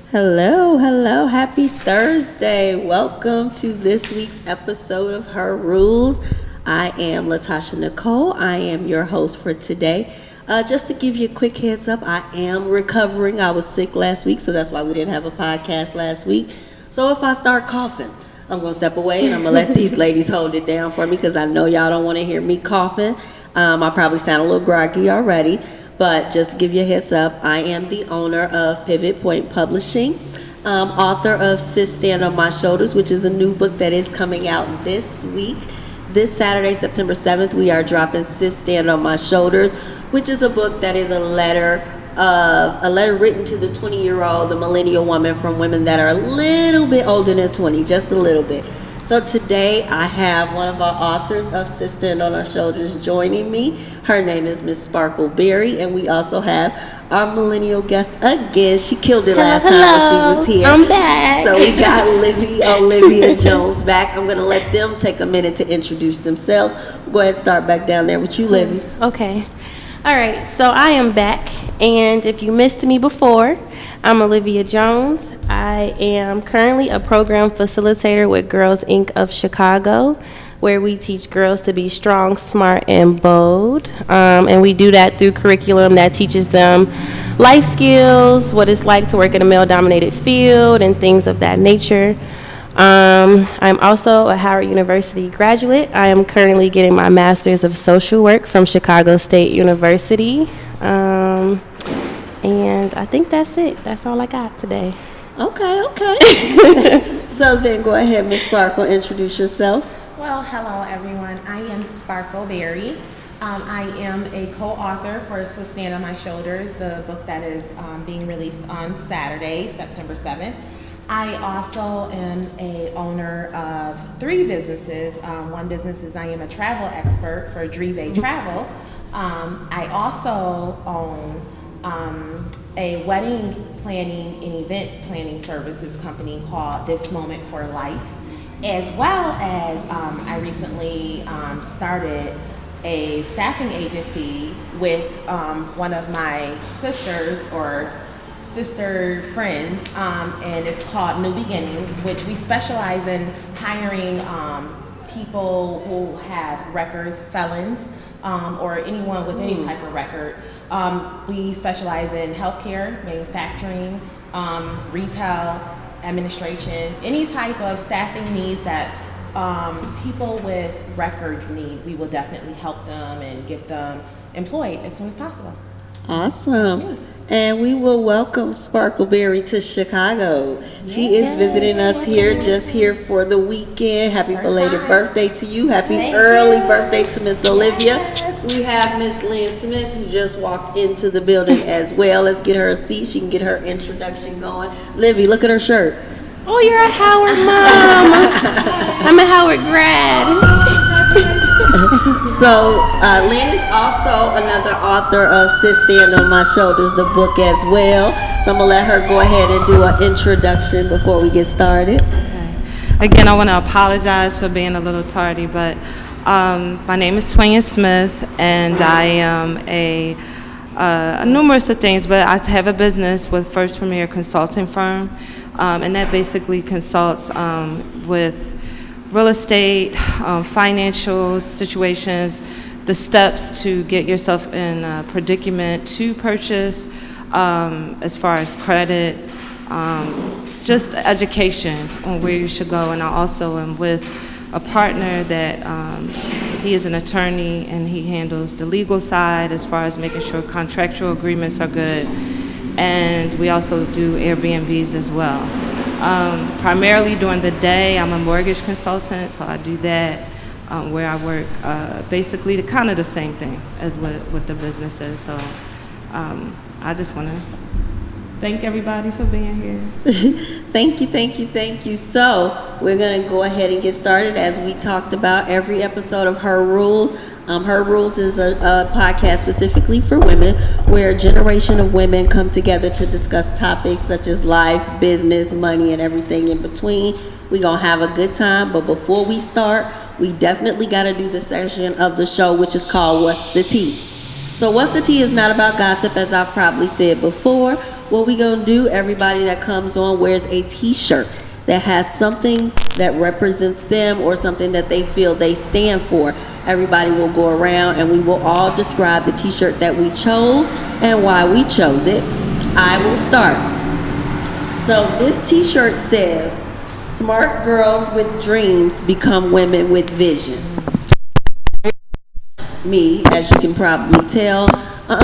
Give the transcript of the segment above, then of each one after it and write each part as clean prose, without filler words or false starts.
Hello, happy Thursday. Welcome to this week's episode of Her Rules. I am Nicole. I am your host for today. Just to give you a quick heads up, I am recovering. I was sick last week, so that's why we didn't have a podcast last week. So if I start coughing, I'm going to step away and I'm going to let these ladies hold it down for me because I know y'all don't want to hear me coughing. I probably sound a little groggy already. But just to give you a heads up, I am the owner of Pivot Point Publishing, author of Sis Stand on My Shoulders, which is a new book that is coming out this week. This Saturday, September 7th, we are dropping Sis Stand on My Shoulders, which is a book that is a letter written to the 20-year-old, the millennial woman from women that are a little bit older than 20, just a little bit. So today I have one of our authors of Sis Stand on Our Shoulders joining me. Her name is Miss Sparkle Berry, and we also have our millennial guest again. She killed it last time when she was here. I'm back. So we got Olivia Jones back. I'm going to let them take a minute to introduce themselves. Go ahead and start back down there with you, Olivia. Okay. All right. So I am back, and if you missed me before, I'm Olivia Jones. I am currently a program facilitator with Girls Inc. of Chicago, where we teach girls to be strong, smart, and bold. And we do that through curriculum that teaches them life skills, what it's like to work in a male-dominated field, and things of that nature. I'm also a Howard University graduate. I am currently getting my Master's of Social Work from Chicago State University. And I think that's it. That's all I got today. Okay. So then go ahead, Miss Sparkle, introduce yourself. Well, hello everyone. I am Sparkle Berry. I am a co-author for Sis Stand on My Shoulders, the book that is being released on Saturday, September 7th. I also am a owner of 3 businesses. One business is I am a travel expert for Drive Travel. I also own a wedding planning and event planning services company called This Moment for Life, as well as I recently started a staffing agency with one of my sisters or sister friends, and it's called New Beginnings, which we specialize in hiring people who have records, felons, or anyone with any type of record. We specialize in healthcare, manufacturing, retail, administration, any type of staffing needs that people with records need. We will definitely help them and get them employed as soon as possible. Awesome. Yeah. And we will welcome Sparkle Berry to Chicago. She is visiting us here for the weekend. Happy belated birthday to you. Happy early birthday to Miss Olivia. We have Miss Lynn Smith who just walked into the building as well. Let's get her a seat. She can get her introduction going. Livy, look at her shirt. Oh, you're a Howard mom. I'm a Howard grad. So Lynn is also another author of Sis Stand on My Shoulders, the book as well. So I'm going to let her go ahead and do an introduction before we get started. Okay. Again, I want to apologize for being a little tardy, but my name is Twania Smith, and I am a numerous of things, but I have a business with First Premier Consulting Firm, and that basically consults with real estate, financial situations, the steps to get yourself in a predicament to purchase, as far as credit, just education on where you should go. And I also am with a partner that he is an attorney, and he handles the legal side as far as making sure contractual agreements are good. And we also do Airbnbs as well. Primarily during the day, I'm a mortgage consultant, so I do that where I work basically kind of the same thing as what the business is. So I just want to thank everybody for being here. Thank you. So we're going to go ahead and get started. As we talked about every episode of Her Rules. Her Rules is a podcast specifically for women where a generation of women come together to discuss topics such as life, business, money, and everything in between. We're going to have a good time, but before we start, we definitely got to do the section of the show which is called What's the Tea? So What's the Tea is not about gossip, as I've probably said before. what we gonna do, everybody that comes on wears a t-shirt that has something that represents them or something that they feel they stand for. Everybody will go around and we will all describe the t-shirt that we chose and why we chose it. I will start. So this t-shirt says, "Smart girls with dreams become women with vision." Me, as you can probably tell,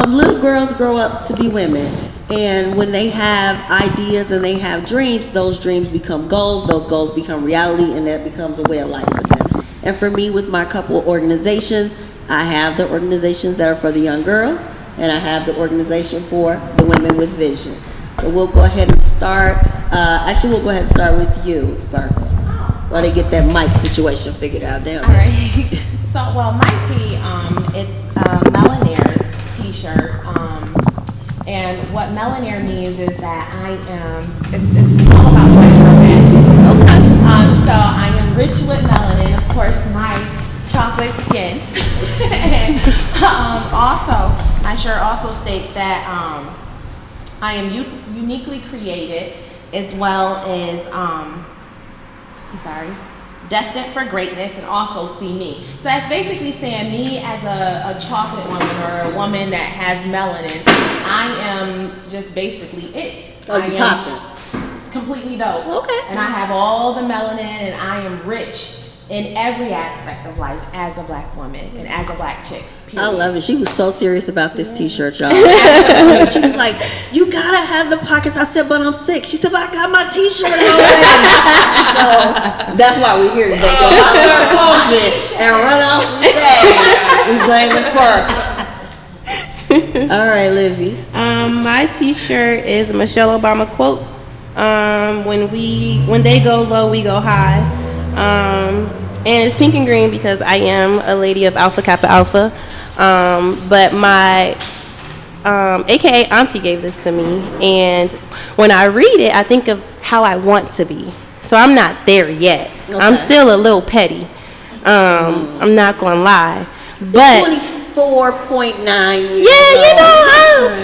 little girls grow up to be women, and when they have ideas and they have dreams, those dreams become goals, those goals become reality, and that becomes a way of life for them. And for me, with my couple organizations, I have the organizations that are for the young girls, and I have the organization for the women with vision. So we'll go ahead and start. Actually, we'll go ahead and start with you, Sparkle, while they get that mic situation figured out down there. All right. So, well, my tee, it's a Melanair t-shirt. And what Melanair means is that I am, it's all about my girl. Okay. So I am rich with melanin, of course, my chocolate skin. And, also, my shirt also states that I am uniquely created, as well as, destined for greatness, and also see me. So that's basically saying me as a chocolate woman or a woman that has melanin, I am just basically it. Oh, you popping. Completely dope. Okay. And I have all the melanin, and I am rich in every aspect of life as a black woman and as a black chick. Period. I love it. She was so serious about this t-shirt, y'all. She was like, "You gotta have the pockets." I said, "But I'm sick." She said, "But I got my t-shirt already." So that's why we're here today. So if I start coughing and run off the stage, we blame the spark. All right, Livy. My t-shirt is a Michelle Obama quote. When they go low, we go high. And it's pink and green because I am a lady of Alpha Kappa Alpha. But my AKA auntie gave this to me, and when I read it, I think of how I want to be. So I'm not there yet. Okay. I'm still a little petty. I'm not gonna lie, but 24.9 years. Yeah,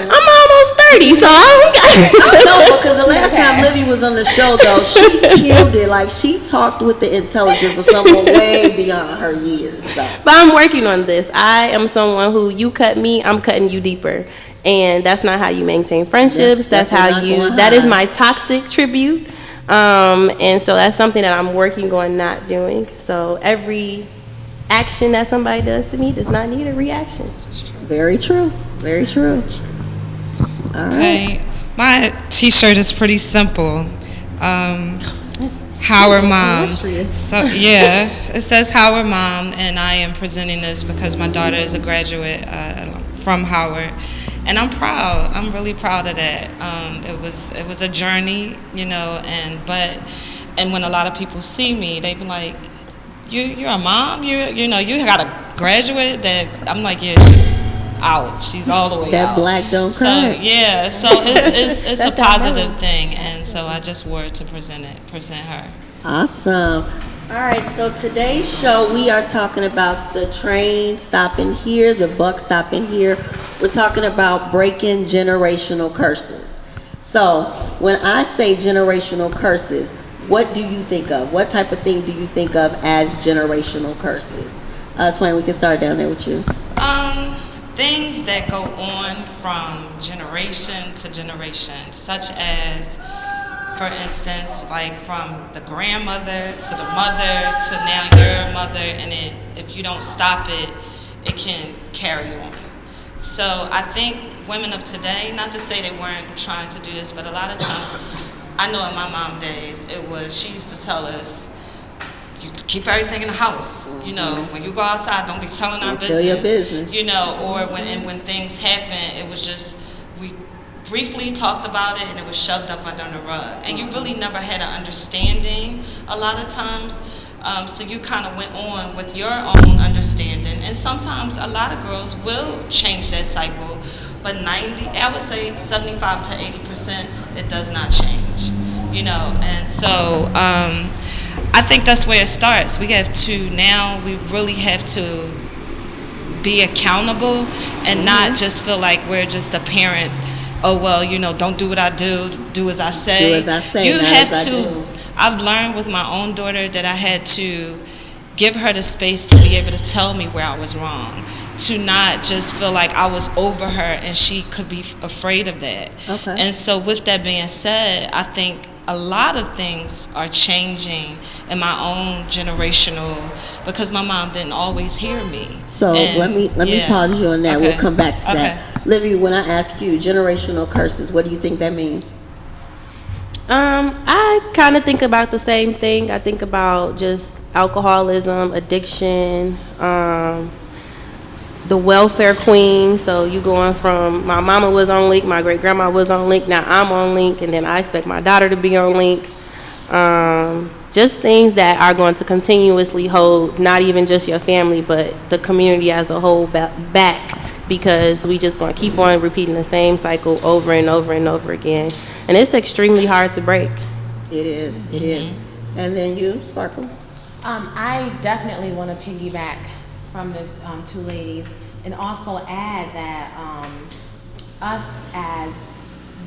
I'm almost 30, so I don't got. No, because the last time Livy was on the show, though, she killed it. Like, she talked with the intelligence of someone way beyond her years. So. But I'm working on this. I am someone who, you cut me, I'm cutting you deeper, and that's not how you maintain friendships. That's how you. That is my toxic tribute, and so that's something that I'm working on not doing. So every action that somebody does to me does not need a reaction. Very true. Very true. All right. Okay, my t-shirt is pretty simple. Howard Mom. So yeah, it says Howard Mom, and I am presenting this because my daughter is a graduate from Howard, and I'm proud. I'm really proud of that. It was a journey, you know, and when a lot of people see me, they be like, You're a mom? You know, you got a graduate that I'm like, yeah, she's out. She's all the way that out. That black don't so, crack. Yeah, so it's a positive thing, and so I just wanted to present her. Awesome. All right, so today's show, we are talking about the train stopping here, the buck stopping here. We're talking about breaking generational curses. So when I say generational curses, what do you think of? What type of thing do you think of as generational curses? Twain, we can start down there with you. Things that go on from generation to generation, such as, for instance, like from the grandmother to the mother to now your mother, and if you don't stop it, it can carry on. So I think women of today, not to say they weren't trying to do this, but a lot of times, I know in my mom days, she used to tell us, you keep everything in the house. You know, when you go outside, don't be telling our business. Tell your business. You know, or when things happen, it was just, we briefly talked about it and it was shoved up under the rug. And you really never had an understanding a lot of times. So you kind of went on with your own understanding. And sometimes a lot of girls will change that cycle, but I would say 75 to 80%, it does not change. You know, and so I think that's where it starts. We really have to be accountable and not just feel like we're just a parent oh well, you know, don't do what I do as I say. Do as I say, You not have as I to. do. I've learned with my own daughter that I had to give her the space to be able to tell me where I was wrong, to not just feel like I was over her and she could be afraid of that. Okay. And so with that being said, I think a lot of things are changing in my own generational, because my mom didn't always hear me. So And, let me yeah. pause you on that. Okay. We'll come back to Okay. that. Livy, when I ask you generational curses, what do you think that means? I kind of think about the same thing. I think about just alcoholism, addiction, the welfare queen. So you going from my mama was on Link, my great grandma was on Link, now I'm on Link, and then I expect my daughter to be on Link. Just things that are going to continuously hold not even just your family, but the community as a whole back, because we just going to keep on repeating the same cycle over and over and over again. And it's extremely hard to break. It is. It is. And then you, Sparkle. I definitely want to piggyback from the two ladies and also add that us as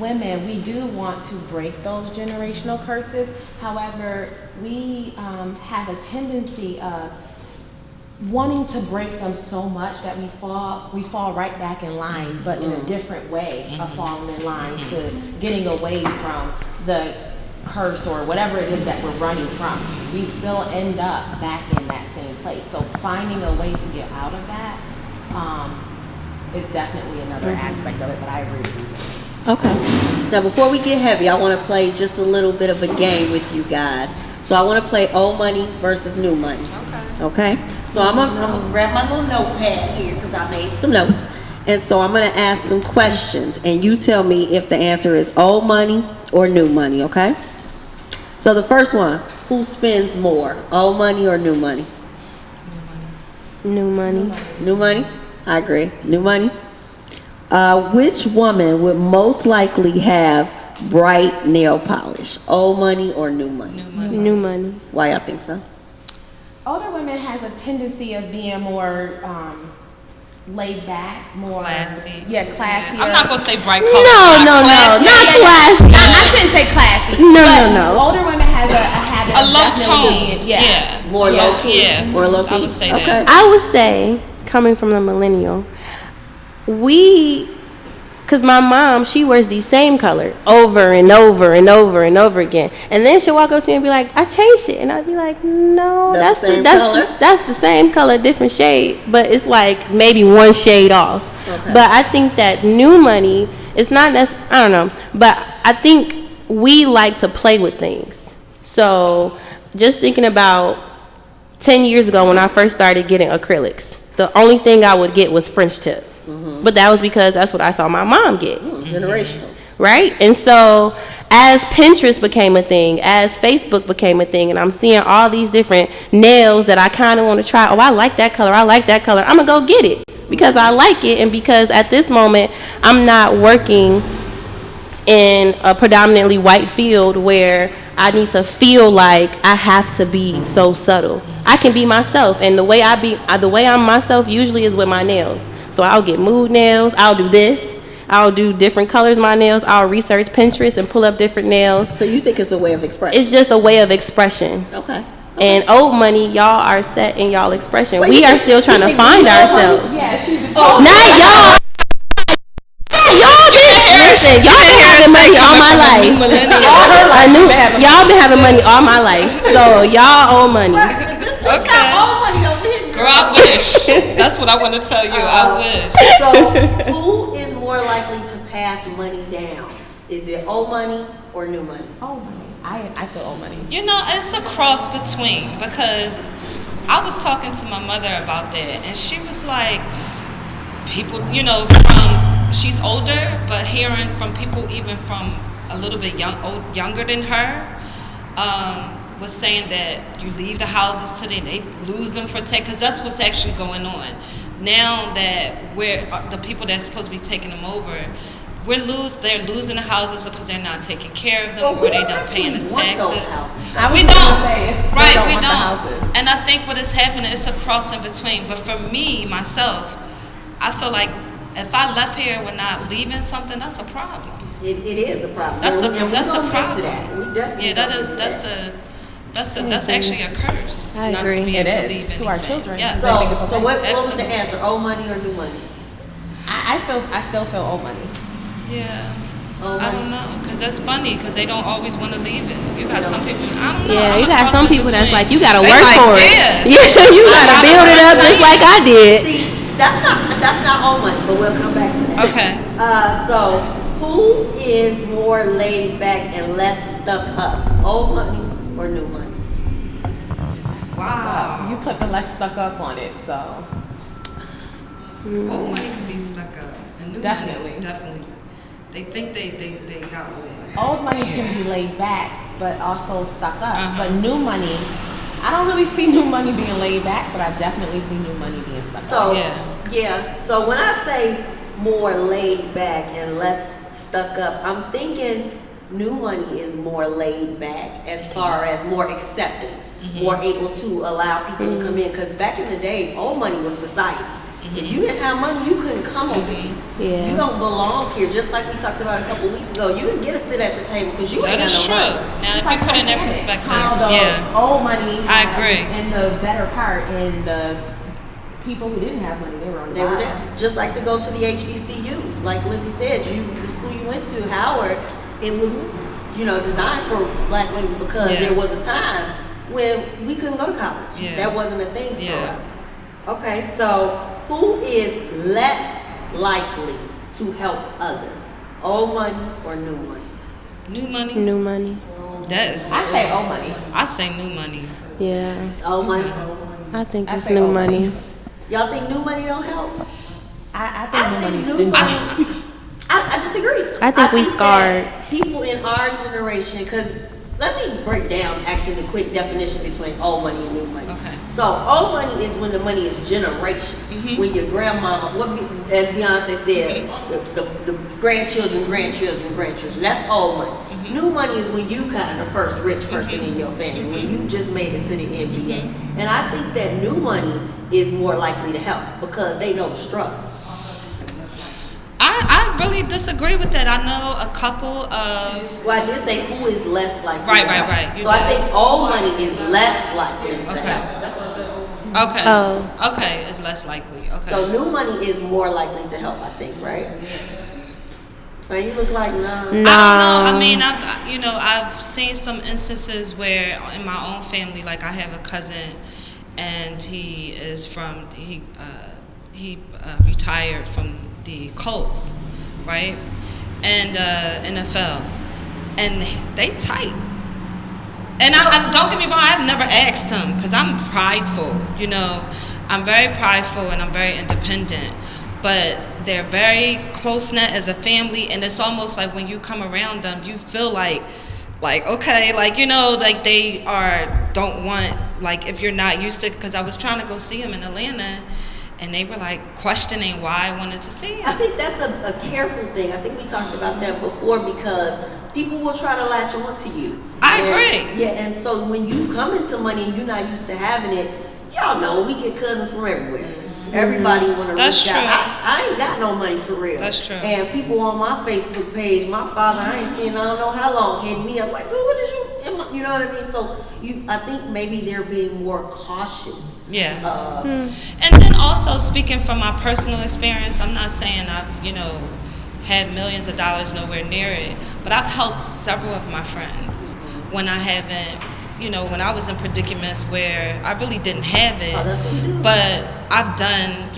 women, we do want to break those generational curses. However, we have a tendency of wanting to break them so much that we fall right back in line, but in a different way of falling in line to getting away from the curse or whatever it is that we're running from. We still end up back in that same place. So finding a way to get out of that is definitely another aspect of it, but I agree with you. Okay. Now, before we get heavy, I want to play just a little bit of a game with you guys. So I want to play old money versus new money. Okay. So I'm gonna grab my little notepad here because I made some notes. And so I'm gonna ask some questions, and you tell me if the answer is old money or new money, okay? So the first one, who spends more, old money or new money? New money. New money? I agree. New money. Which woman would most likely have bright nail polish, old money or new money? New money. Why y'all think so? Older women has a tendency of being more laid back, more Classy. Yeah, classy. I'm not gonna say bright colors. No, not classy. not classy. I shouldn't say classy. No. Older women has a habit A of low definitely tone. being- Yeah. More Yeah. low key? Yeah. More low key? I would say Okay. that. I would say, coming from the millennial, because my mom, she wears the same color over and over and over and over again. And then she'll walk up to me and be like, I changed it. And I'd be like, no, That's the same color? that's the same color, different shade. But it's like maybe one shade off. Okay. But I think that new money, it's not necessarily, I don't know. But I think we like to play with things. So just thinking about 10 years ago when I first started getting acrylics, the only thing I would get was French tip. But that was because that's what I saw my mom get. Generational. Right? And so as Pinterest became a thing, as Facebook became a thing, and I'm seeing all these different nails that I kind of want to try. Oh, I like that color. I'm going to go get it because I like it, and because at this moment I'm not working in a predominantly white field where I need to feel like I have to be so subtle. I can be myself, and the way I'm myself usually is with my nails. So I'll get mood nails, I'll do this, I'll do different colors my nails, I'll research Pinterest and pull up different nails. So you think it's a way of expression? It's just a way of expression. Okay. And old money, y'all are set in y'all expression. Wait, we are still trying to find ourselves. Yeah, she's Not y'all. Y'all been having money all my life. Y'all been having money all my life. So y'all owe money. Okay. Girl, I wish. That's what I want to tell you. I wish. So who is more likely to pass money down? Is it old money or new money? old money. I feel old money. You know, it's a cross between, because I was talking to my mother about that, and she was like, people, you know, she's older, but hearing from people even from a little bit younger than her, was saying that you leave the houses today, they lose them for because that's what's actually going on. Now that the people that's supposed to be taking them over, they're losing the houses because they're not taking care of them, or they don't paying the taxes. We don't. And I think what is happening is a cross in between. But for me, myself, I feel like If I left here with not leaving something, that's a problem. It is a problem. That's a And that's a we're gonna get to problem. that. We definitely Yeah, gonna get to that. that's actually a curse. I not agree. to be It able to is, leave to our anything. children. Yes. I think it's So okay. what was the Absolutely. answer? Old money or new money? I still feel old money. Yeah. Old I money. don't know, because that's funny, because they don't always want to leave it. You got some people, I don't know. Yeah, I'm you a got cross some in people that's between. like, you gotta They work like, for it. yeah. Yeah, you gotta I build it up just like I did. See, that's not old money, but we'll come back to that. Okay. So who is more laid back and less stuck up? Old money or new money? Wow. You put the less stuck up on it, so Old money could be stuck up. And new Definitely. money, definitely. They think they got old money. old money can be laid back, but also stuck up. Uh-huh. But new money, I don't really see new money being laid back, but I definitely see new money being stuck up. So Yeah. So when I say more laid back and less stuck up, I'm thinking new money is more laid back as far as more accepting, more able to allow people to come in. Because back in the day, old money was society. If you didn't have money, you couldn't come over here. Yeah. You don't belong here. Just like we talked about a couple weeks ago, you didn't get to sit at the table because you ain't That got is no true. money. Now, if you put it in that perspective, How the yeah. old money I agree. and the better part, and the people who didn't have money, they were on the They were bottom. there. Just like to go to the HBCUs, like Olivia said, the school you went to, Howard, it was, designed for black women because Yeah. there was a time when we couldn't go to college. Yeah. That wasn't a thing for Yeah. us. Okay, so who is less likely to help others? Old money or new money? New money? New money. That is, I say old money. I say new money. Yeah, Old money. I think I it's say new old money. Y'all think new money don't help? I I think new think money's new stingy. money. I disagree. I think we that scarred. people in our generation, because let me break down actually the quick definition between old money and new money. Okay. So old money is when the money is generations. When your grandmama, as Beyonce said, the grandchildren. That's old money. New money is when you kind of the first rich person in your family, when you just made it to the NBA. And I think that new money is more likely to help because they know the struggle. I really disagree with that. I know a couple of, Well, I did say who is less likely Right, to right, help. right. You So I did. think old money is less likely to Okay. help. okay. Oh. Okay, it's less likely. Okay. So new money is more likely to help, I think, right? Well, you look like no. I don't know. I mean, I've seen some instances where in my own family, like I have a cousin, and he is from he retired from the Colts, right, and NFL, and they tight. And I don't get me wrong, I've never asked him because I'm prideful, I'm very prideful and I'm very independent. But they're very close-knit as a family, and it's almost like when you come around them, you feel like okay, like they don't want, like if you're not used to, because I was trying to go see him in Atlanta, and they were like questioning why I wanted to see him. I think that's a careful thing. I think we talked about that before because people will try to latch on to you. I agree. Yeah, and so when you come into money and you're not used to having it, y'all know we get cousins from everywhere. Everybody want to That's reach out. true. I ain't got no money for real. That's true. And people on my Facebook page, my father, I ain't seen I don't know how long, hit me up like, dude, what did you know what I mean? So I think maybe they're being more cautious. Yeah. Of, And then also speaking from my personal experience, I'm not saying I've, had millions of dollars nowhere near it, but I've helped several of my friends when I haven't, when I was in predicaments where I really didn't have it. Oh, that's what you do. But I've done,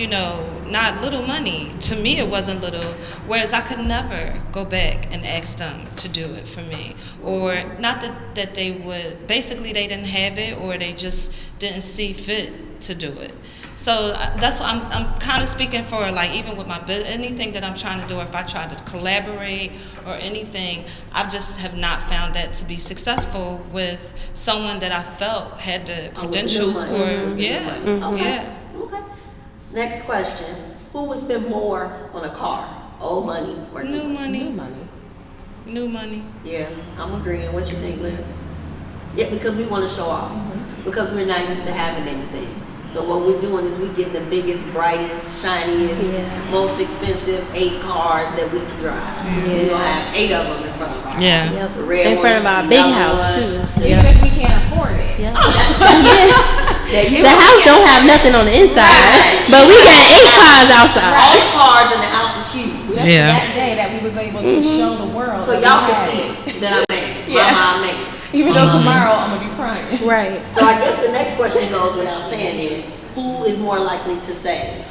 not little money. To me, it wasn't little, whereas I could never go back and ask them to do it for me. Or not that they would, basically they didn't have it or they just didn't see fit to do it. So that's what I'm kind of speaking for, like even with my business, anything that I'm trying to do, if I try to collaborate or anything, I just have not found that to be successful with someone that I felt had the credentials new money. or, yeah, Okay. yeah. Okay. Next question. Who would spend more on a car? Old money or New New money, money. new money. Yeah, I'm agreeing. What you think, Lynn? Yeah, because we want to show off. Because we're not used to having anything. So what we're doing is we're getting the biggest, brightest, shiniest, most expensive 8 cars that we can drive. We're gonna have 8 of them in front of our house. The red in front of our big house too. Even if we can't afford it. The house don't have nothing on the inside, but we got 8 cars outside. All the cars in the house is huge. That's that day that we was able to show the world. So y'all can see that I made it. Mama, I made it. Even though tomorrow I'm gonna be crying. Right. So I guess the next question goes without saying it. Who is more likely to save?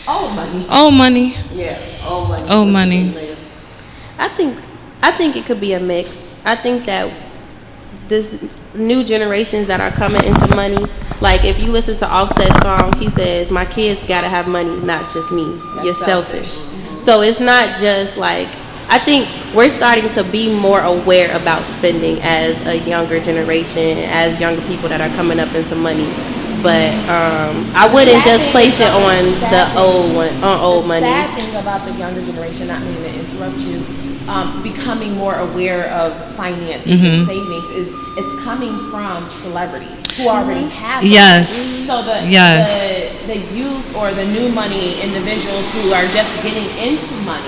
Oh, money. Oh, money. Yeah, old money. Old money. I think it could be a mix. I think that this new generations that are coming into money, like if you listen to Offset's song, he says, "My kids gotta have money, not just me." You're selfish. So it's not just like, I think we're starting to be more aware about spending as a younger generation, as younger people that are coming up into money. But I wouldn't just place it on the old one, on old money. The sad thing about the younger generation, not meaning to interrupt you, becoming more aware of finances and savings is it's coming from celebrities who already have money. Yes. So the youth or the new money individuals who are just getting into money,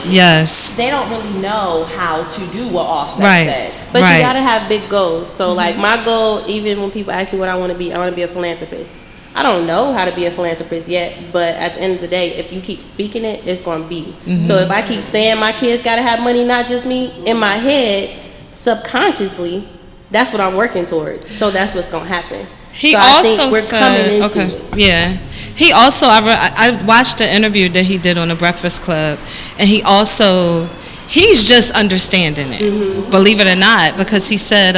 they don't really know how to do what Offset said. But you gotta have big goals. So like my goal, even when people ask me what I want to be a philanthropist. I don't know how to be a philanthropist yet, but at the end of the day, if you keep speaking it, it's going to be. So if I keep saying my kids got to have money, not just me, in my head, subconsciously, that's what I'm working towards. So that's what's going to happen. He so also I think we're coming into it. He also, I watched the interview that he did on the Breakfast Club, and he's just understanding it, believe it or not, because he said,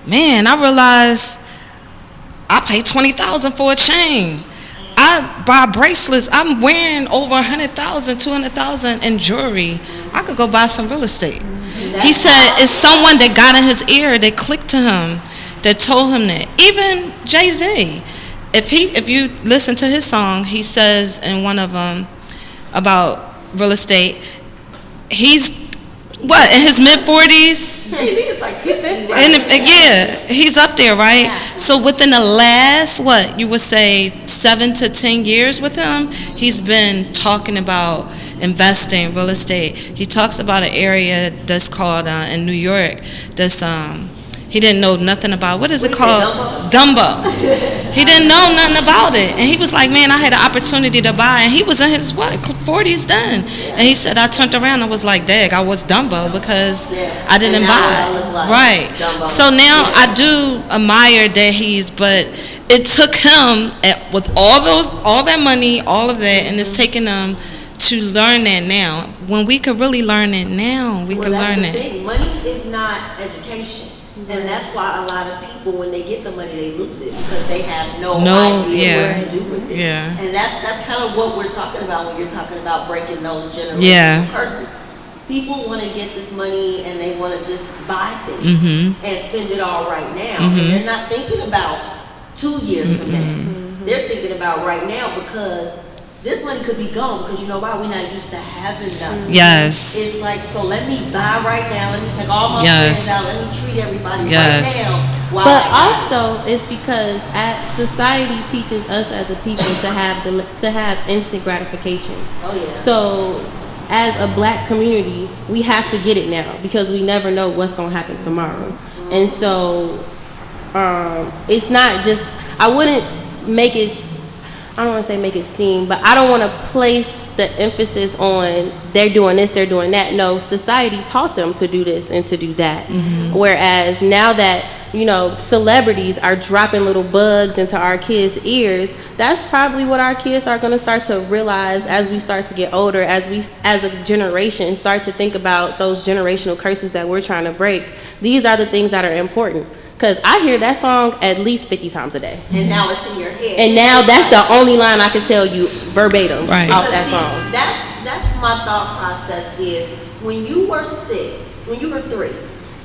man, I realized I pay $20,000 for a chain. I buy bracelets. I'm wearing over $100,000, $200,000 in jewelry. I could go buy some real estate. He said it's someone that got in his ear, that clicked to him, that told him that. Even Jay-Z, if you listen to his song, he says in one of them about real estate, he's in his mid-40s? Jay-Z is like 50. And he's up there, right? Yeah. So within the last, you would say 7 to 10 years with him, he's been talking about investing real estate. He talks about an area that's called in New York, that's he didn't know nothing about. What is it called? Dumbo. He didn't know nothing about it. And he was like, man, I had an opportunity to buy. And he was in his, 40s then. And he said, I turned around and was like, dang, I was Dumbo because I didn't buy. Right. Dumbo. So now I do admire that but it took him with all that money, all of that, and it's taken him to learn that now. When we could really learn it now, we could learn it. Thing. Money is not education. And that's why a lot of people, when they get the money, they lose it because they have no idea what to do with it. Yeah. And that's kind of what we're talking about when you're talking about breaking those generational curses. People want to get this money and they want to just buy things and spend it all right now. And they're not thinking about 2 years from now. They're thinking about right now because this money could be gone because you know why? We're not used to having that. Yes. It's like, so let me buy right now. Let me take all my friends out. Let me treat everybody right now. But also, it's because society teaches us as a people to have instant gratification. Oh yeah. So, as a Black community, we have to get it now because we never know what's going to happen tomorrow. And so, it's not just. I wouldn't make it. I don't want to say make it seem, but I don't want to place the emphasis on they're doing this, they're doing that. No, society taught them to do this and to do that. Whereas now that, celebrities are dropping little bugs into our kids' ears, that's probably what our kids are going to start to realize as we start to get older, as a generation start to think about those generational curses that we're trying to break. These are the things that are important. Because I hear that song at least 50 times a day. And now it's in your head. And now that's the only line I can tell you verbatim off that song. That's my thought process is when you were 3,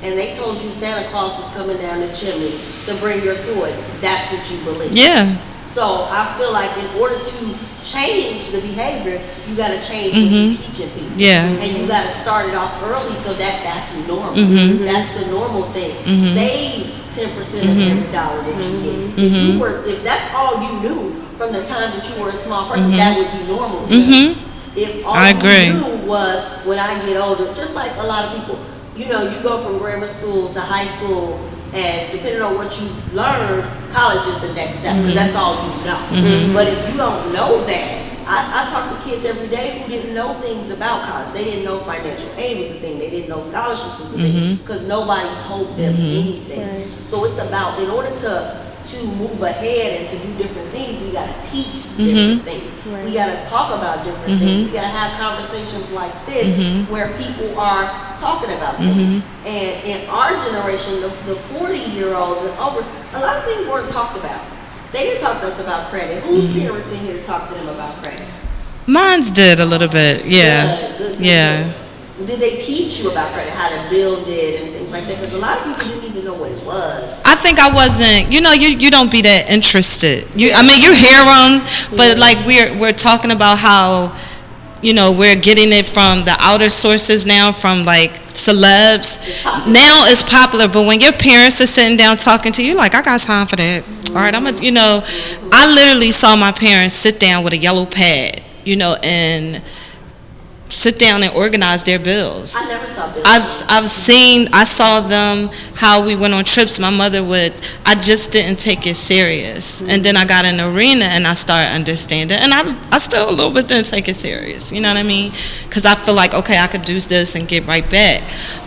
and they told you Santa Claus was coming down the chimney to bring your toys, that's what you believe. Yeah. So I feel like in order to change the behavior, you got to change what you're teaching people. Yeah. And you got to start it off early so that's normal. That's the normal thing. Save 10% of every dollar that you get. If that's all you knew from the time that you were a small person, that would be normal to you. If all you knew was when I get older, just like a lot of people, you know, you go from grammar school to high school, and depending on what you learn, college is the next step, because that's all you know. But if you don't know that, I talk to kids every day who didn't know things about college. They didn't know financial aid was a thing. They didn't know scholarships was a thing, because nobody told them anything. Right. So it's about, in order to move ahead and to do different things, we got to teach different things. Right. We got to talk about different things. We got to have conversations like this where people are talking about things. And in our generation, the 40-year-olds and over, a lot of things weren't talked about. They didn't talk to us about credit. Whose parents in here to talk to them about credit? Mine's did a little bit, yeah. Good. Did they teach you about credit, how to build it and things like that? Because a lot of people didn't even know what it was. I think I wasn't, you know, you don't be that interested. I mean, you hear them, but like we're talking about how, you know, we're getting it from the outer sources now, from like celebs. Now it's popular, but when your parents are sitting down talking to you, like, I got time for that. All right, you know, I literally saw my parents sit down with a yellow pad, you know, and sit down and organize their bills. I never saw bills. I saw them, how we went on trips. My mother I just didn't take it serious. And then I got in the arena and I started understanding. And I still a little bit didn't take it serious. You know what I mean? Because I feel like, okay, I could do this and get right back.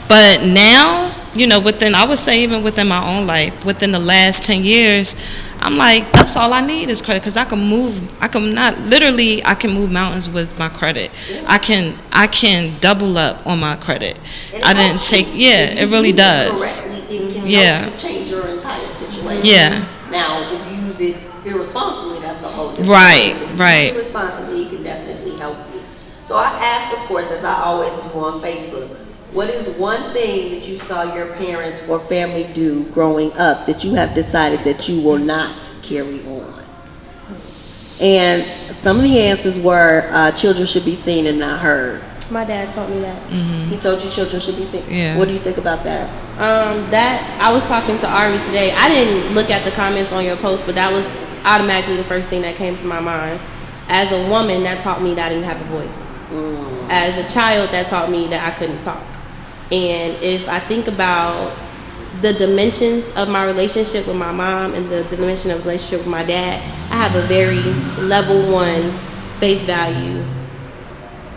But now, you know, I would say even within my own life, within the last 10 years, I'm like, that's all I need is credit, because I can move mountains with my credit. I can double up on my credit. I didn't take, it really does. It can help you change your entire situation. Yeah. Now, if you use it irresponsibly, that's a whole different thing. If you use it responsibly, it can definitely help you. So I asked, of course, as I always do on Facebook, what is one thing that you saw your parents or family do growing up that you have decided that you will not carry on? And some of the answers were children should be seen and not heard. My dad told me that. He told you children should be seen? Yeah. What do you think about that? That I was talking to Ari today. I didn't look at the comments on your post, but that was automatically the first thing that came to my mind. As a woman, that taught me that I didn't have a voice. As a child, that taught me that I couldn't talk. And if I think about the dimensions of my relationship with my mom and the dimension of relationship with my dad, I have a very level 1 face value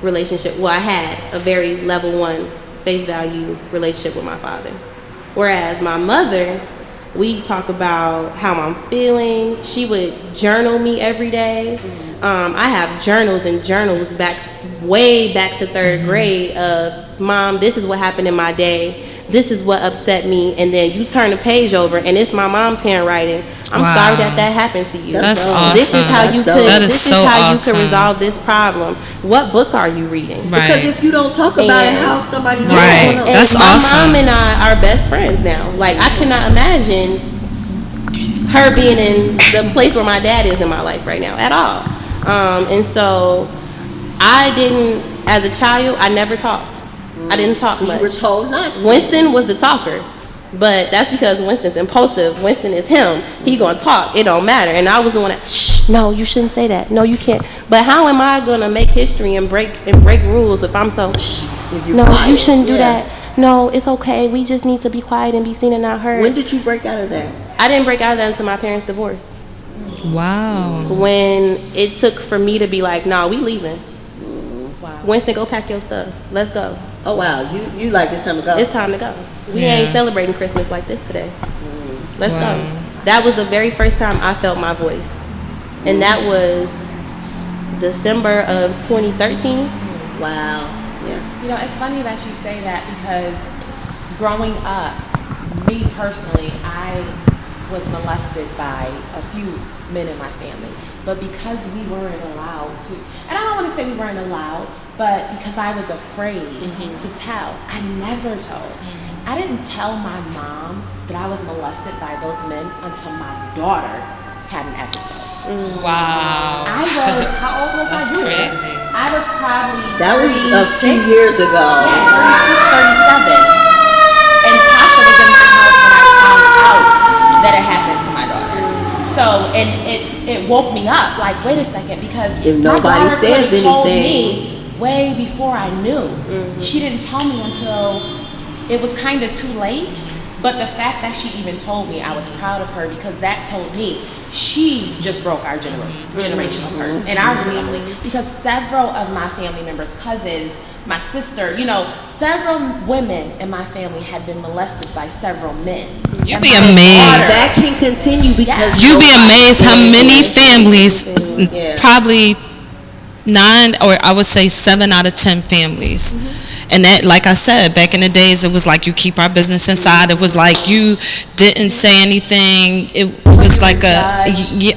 relationship. Well, I had a very level 1 face value relationship with my father. Whereas my mother, we talk about how I'm feeling. She would journal me every day. I have journals and journals way back to 3rd grade of, Mom, this is what happened in my day. This is what upset me. And then you turn the page over and it's my mom's handwriting. I'm sorry that happened to you. That's awesome. This is how you could. That is so awesome. You could resolve this problem. What book are you reading? Right. Because if you don't talk about it, how somebody knows? Right. That's awesome. My mom and I are best friends now. Like, I cannot imagine her being in the place where my dad is in my life right now at all. And so I didn't, as a child, I never talked. I didn't talk much. You were told not to. Winston was the talker, but that's because Winston's impulsive. Winston is him. He gonna talk. It don't matter. And I was the one that, shh, no, you shouldn't say that. No, you can't. But how am I gonna make history and break rules if I'm so, shh, no, quiet. You shouldn't do that. No, it's okay. We just need to be quiet and be seen and not heard. When did you break out of that? I didn't break out of that until my parents' divorce. Wow. When it took for me to be like, nah, we leaving. Wow. Winston, go pack your stuff. Let's go. Oh, wow. You like it's time to go? It's time to go. We ain't celebrating Christmas like this today. Let's go. That was the very first time I felt my voice. And that was December of 2013. Wow. Yeah. You know, it's funny that you say that, because growing up, me personally, I was molested by a few men in my family. But because we weren't allowed to, and I don't want to say we weren't allowed, but because I was afraid to tell, I never told. I didn't tell my mom that I was molested by those men until my daughter had an episode. Wow. How old was That's I doing that? crazy. I was probably That was a 36. few years ago. Yeah, 36, 37. And Tasha was in my house when I found out that it happened to my daughter. So, and it woke me up. Like, wait a second, because If my nobody daughter says could've told anything. me way before I knew. She didn't tell me until it was kind of too late. But the fact that she even told me, I was proud of her, because that told me she just broke our generational curse in our family. Because several of my family members, cousins, my sister, several women in my family had been molested by several men. You'd be amazed. That can continue because You'd be amazed how many families, Yeah. probably 9, or I would say 7 out of 10 families. And that, like I said, back in the days, it was like you keep our business inside. It was like you didn't say anything. It was like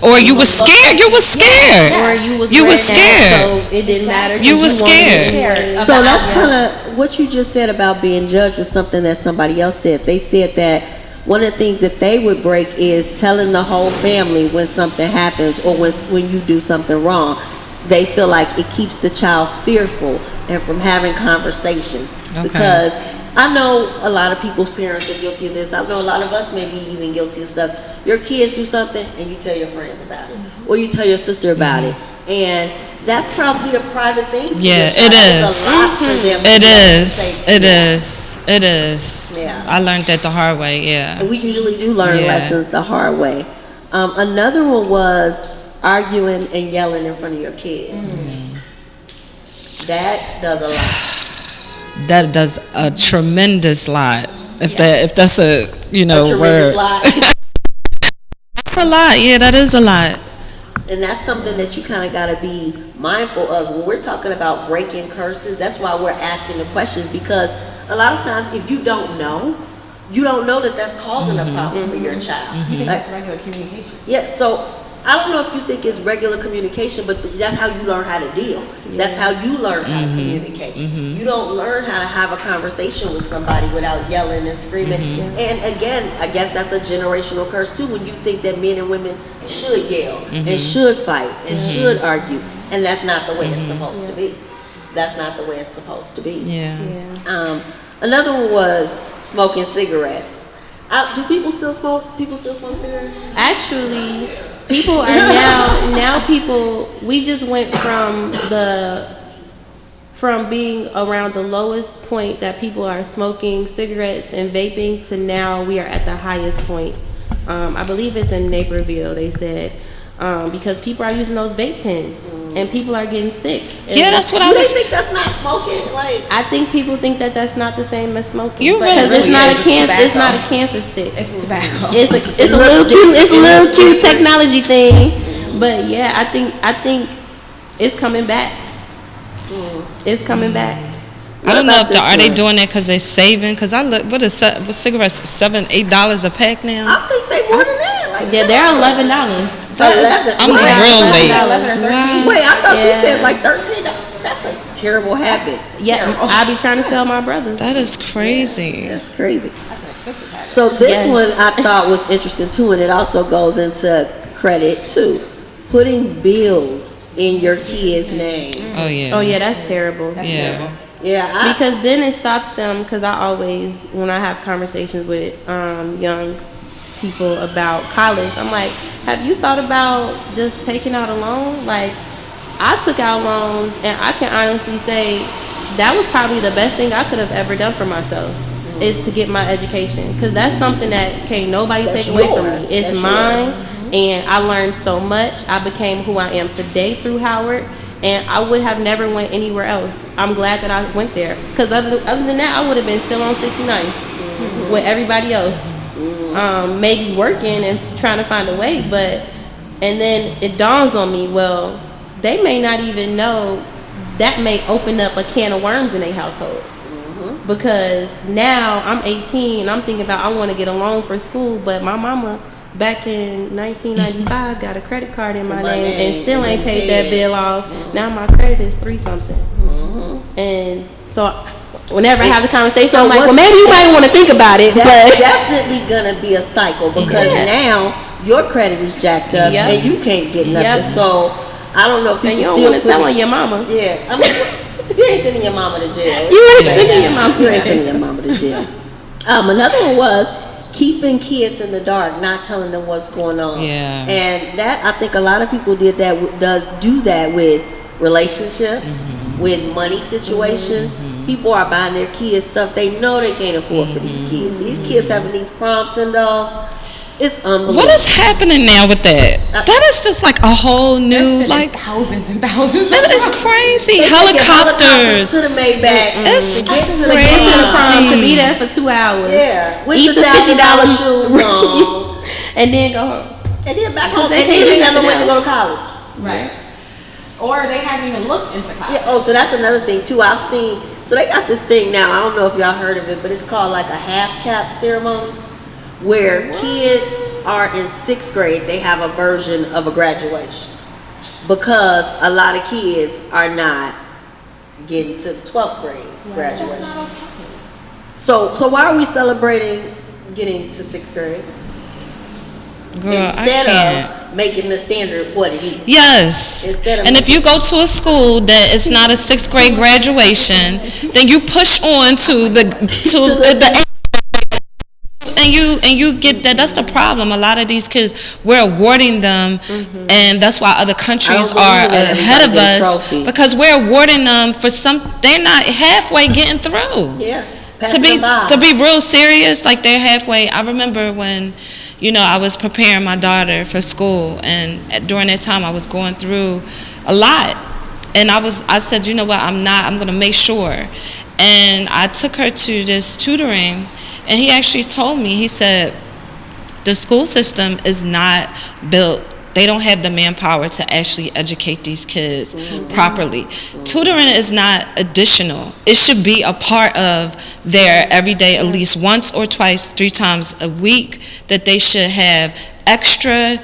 or you were scared. You were scared. Or you was You were redneck, scared. so it didn't matter. 'cause You were wanted scared. it. So that's kind of what you just said about being judged was something that somebody else said. They said that one of the things that they would break is telling the whole family when something happens or when you do something wrong. They feel like it keeps the child fearful and from having conversations. Okay. Because I know a lot of people's parents are guilty of this. I know a lot of us may be even guilty of stuff. Your kids do something and you tell your friends about it. Or you tell your sister about it. And that's probably a private thing. To Yeah, your child. it It's is. a lot for them to It be able to is. say, It yeah. is. It is. Yeah. I learned that the hard way. Yeah. And we usually do learn Yeah. lessons the hard way. Another one was arguing and yelling in front of your kids. That does a lot. That does a tremendous lot. If that's a A tremendous word. lot. That's a lot. Yeah, that is a lot. And that's something that you kind of got to be mindful of when we're talking about breaking curses. That's why we're asking the questions, because a lot of times if you don't know that that's causing a problem for your child. You think Like, it's regular communication? yeah, so I don't know if you think it's regular communication, but that's how you learn how to deal. That's how you learn how to communicate. You don't learn how to have a conversation with somebody without yelling and screaming. And again, I guess that's a generational curse too, when you think that men and women should yell and should fight and should argue. And that's not the way it's supposed to be. That's not the way it's supposed to be. Yeah. Another one was smoking cigarettes. Do people still smoke? People still smoke cigarettes? Actually, people are now people, we just went from being around the lowest point that people are smoking cigarettes and vaping to now we are at the highest point. I believe it's in Naperville, they said, because people are using those vape pens and people are getting sick. And Yeah, that's what I Do they was. think that's not smoking? Like, I think people think that that's not the same as smoking. You because really it's not is. a It's cancer. It's tobacco. not a cancer stick. It's tobacco. It's a little cute. It's a little cute technology thing. But yeah, I think it's coming back. It's coming back. I don't know if What about are they this doing that because they're saving? Because I look, what cigarettes, $7-8 a pack now? I think they more than that. Like, Yeah, they're $11. I'm real late. 11 or 13. Wow. Wait, I thought Yeah. she said like 13. That's a terrible habit. Yeah, I be trying to tell my brother. That is crazy. That's crazy. So this Yes. one I thought was interesting too, and it also goes into credit too. Putting bills in your kid's name. Oh yeah. Oh yeah, that's terrible. Yeah. Yeah, Because then it stops them. Because I always, when I have conversations with young people about college, I'm like, have you thought about just taking out a loan? Like, I took out loans, and I can honestly say that was probably the best thing I could have ever done for myself, is to get my education. Because that's something that can't nobody That's take away from yours. me. It's That's mine, yours. and I learned so much. I became who I am today through Howard. And I would have never went anywhere else. I'm glad that I went there. Because other than that, I would have been still on 69th with everybody else. Maybe working and trying to find a way. And then it dawns on me, well, they may not even know that may open up a can of worms in their household. Because now I'm 18, I'm thinking about I want to get a loan for school, but my mama back in 1995 got a credit card in my name and still ain't paid that bill off. Now my credit is 3-something. And so whenever I have the conversation, I'm like, well, maybe you might want to think about it. that's But definitely gonna be a cycle because now your credit is jacked up and you can't get nothing. So I don't know if people and you don't still want to tell on your mama. Yeah, I mean, you ain't sending your mama to jail. You ain't sending your mama. You ain't sending your mama to jail. Another one was keeping kids in the dark, not telling them what's going on. Yeah. And that, I think a lot of people do that with relationships, with money situations. People are buying their kids stuff they know they can't afford for these kids. These kids having these prom send-offs. It's unbelievable. What is happening now with that? That is just like a whole new, like, thousands and thousands. that is crazy. They Helicopters. to the Maybach. It's to get to the To the prom to crazy. be there for 2 hours. Yeah, with Eat the the $1,000 $50 shoes on, and then go home. and then back home, and They then they can't never do went to go to nothing college. Right. Or they haven't even looked into college. Yeah. Oh, so that's another thing too. I've seen. So they got this thing now. I don't know if y'all heard of it, but it's called like a half cap ceremony, where kids are in 6th grade. They have a version of a graduation because a lot of kids are not getting to the 12th grade graduation. So why are we celebrating getting to 6th grade? Girl, I Instead can't. of making the standard what it is. Yes. Instead of And if you go to a school that is not a 6th grade graduation, then you push on to the and you get that. That's the problem. A lot of these kids, we're awarding them, and that's why other countries are ahead of us, because we're awarding them for they're not halfway getting through. Yeah. To be real serious, like they're halfway. I remember when, I was preparing my daughter for school, and during that time I was going through a lot, and I said, you know what, I'm going to make sure. And I took her to this tutoring, and he actually told me, he said, the school system is not built. They don't have the manpower to actually educate these kids properly. Tutoring is not additional. It should be a part of their everyday, at least once or twice, 3 times a week, that they should have extra,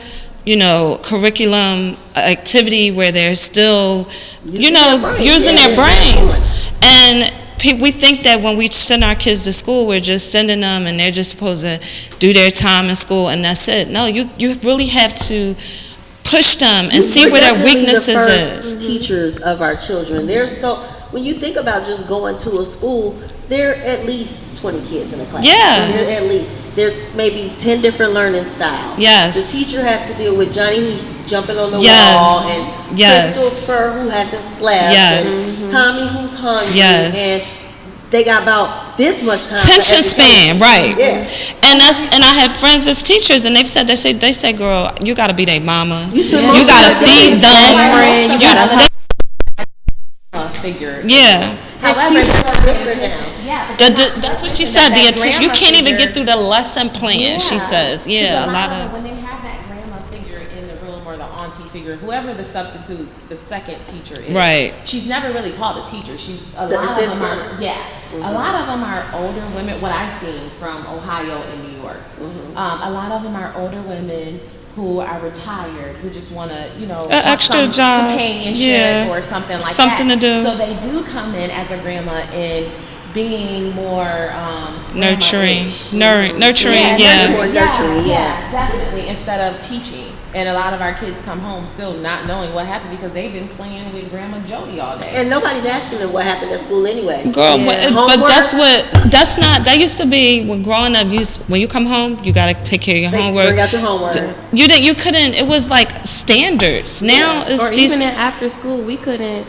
curriculum activity where they're still, using their brains. And we think that when we send our kids to school, we're just sending them and they're just supposed to do their time in school and that's it. No, you really have to push them and see where their weaknesses is. Teachers of our children. When you think about just going to a school, there are at least 20 kids in a class. Yeah. There may be 10 different learning styles. Yes. The teacher has to deal with Johnny who's jumping on the wall, and Christopher who hasn't slept, and Tommy who's hungry, and they got about this much time. Attention span, right? Yeah. And I have friends as teachers, and they say, girl, you got to be their mama. You got to feed them. You got to figure. Yeah. However, that's what she said. You can't even get through the lesson plan. She says, a lot of when they have that grandma figure in the room or the auntie figure, whoever the substitute, the second teacher is. Right. She's never really called a teacher. A The lot assistant. of them are. A lot of them are older women. What I've seen from Ohio and New York, a lot of them are older women who are retired, who just want to, an extra job, companionship or something like something that. to do. So they do come in as a grandma and being more nurturing, nurturing, yeah, definitely, instead of teaching. And a lot of our kids come home still not knowing what happened because they've been playing with Grandma Jody all day. And nobody's asking them what happened at school anyway. Girl, but that used to be when growing up. When you come home, you gotta take care of your homework. Bring out your homework. You couldn't. It was like standards. Now it's or even in after school, we couldn't.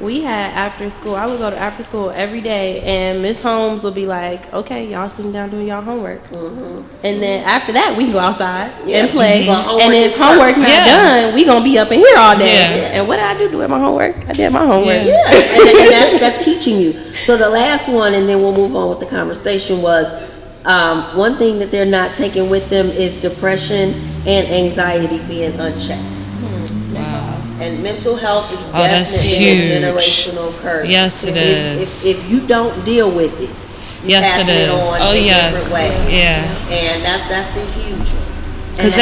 We had after school. I would go to after school every day, and Miss Holmes would be like, "Okay, y'all sitting down doing y'all homework." And then after that, we can go outside and play. And if homework not done, we gonna be up in here all day. Yeah. And what did I do with my homework? I did my homework. Yeah, and that's teaching you. So the last one, and then we'll move on with the conversation, was one thing that they're not taking with them is depression and anxiety being unchecked. And mental health is definitely a generational curse. Yes, it is. If you don't deal with it, yes, it is. Oh, yes. Yeah. And that's a huge one. Because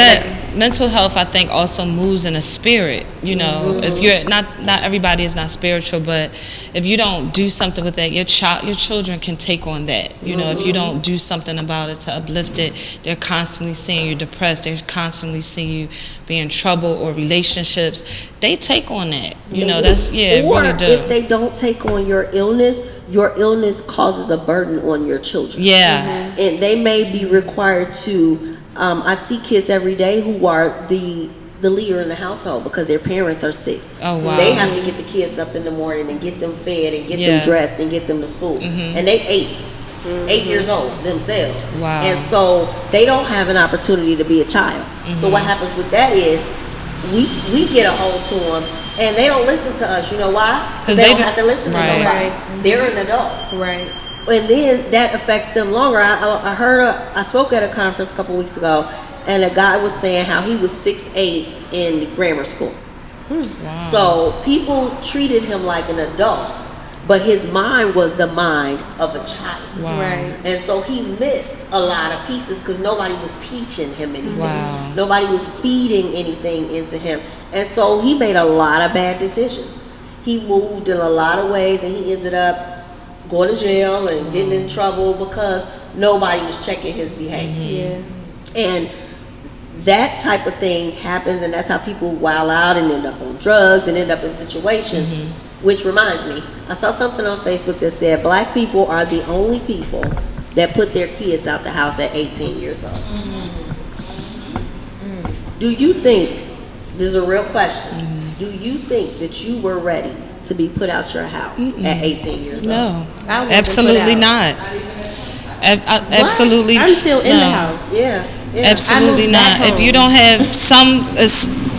mental health, I think, also moves in a spirit. You know, if you're not everybody is not spiritual, but if you don't do something with that, your children can take on that. You know, if you don't do something about it to uplift it, they're constantly seeing you depressed. They're constantly seeing you be in trouble or relationships. They take on that. You know, that's or really do. if they don't take on your illness causes a burden on your children. Yeah. And they may be required to. I see kids every day who are the leader in the household because their parents are sick. Oh, wow. They have to get the kids up in the morning and get them fed and get them dressed and get them to school. And they 8 years old themselves. Wow. And so they don't have an opportunity to be a child. So what happens with that is we get a hold to them and they don't listen to us. You know why? Because they don't have to listen to nobody. Right. They're an adult. Right. And then that affects them longer. I spoke at a conference a couple weeks ago, and a guy was saying how he was 6'8" in grammar school. Wow. So people treated him like an adult, but his mind was the mind of a child. Wow. Right. And so he missed a lot of pieces because nobody was teaching him anything. Wow. Nobody was feeding anything into him. And so he made a lot of bad decisions. He moved in a lot of ways, and he ended up going to jail and getting in trouble because nobody was checking his behavior. Yeah. And that type of thing happens, and that's how people wild out and end up on drugs and end up in situations. Which reminds me, I saw something on Facebook that said black people are the only people that put their kids out the house at 18 years old. Do you think, this is a real question, do you think that you were ready to be put out your house at 18 years old? No, I wasn't absolutely put out. not. Absolutely. I'm still in the no. house. Yeah. Absolutely I moved back not. If you don't have some,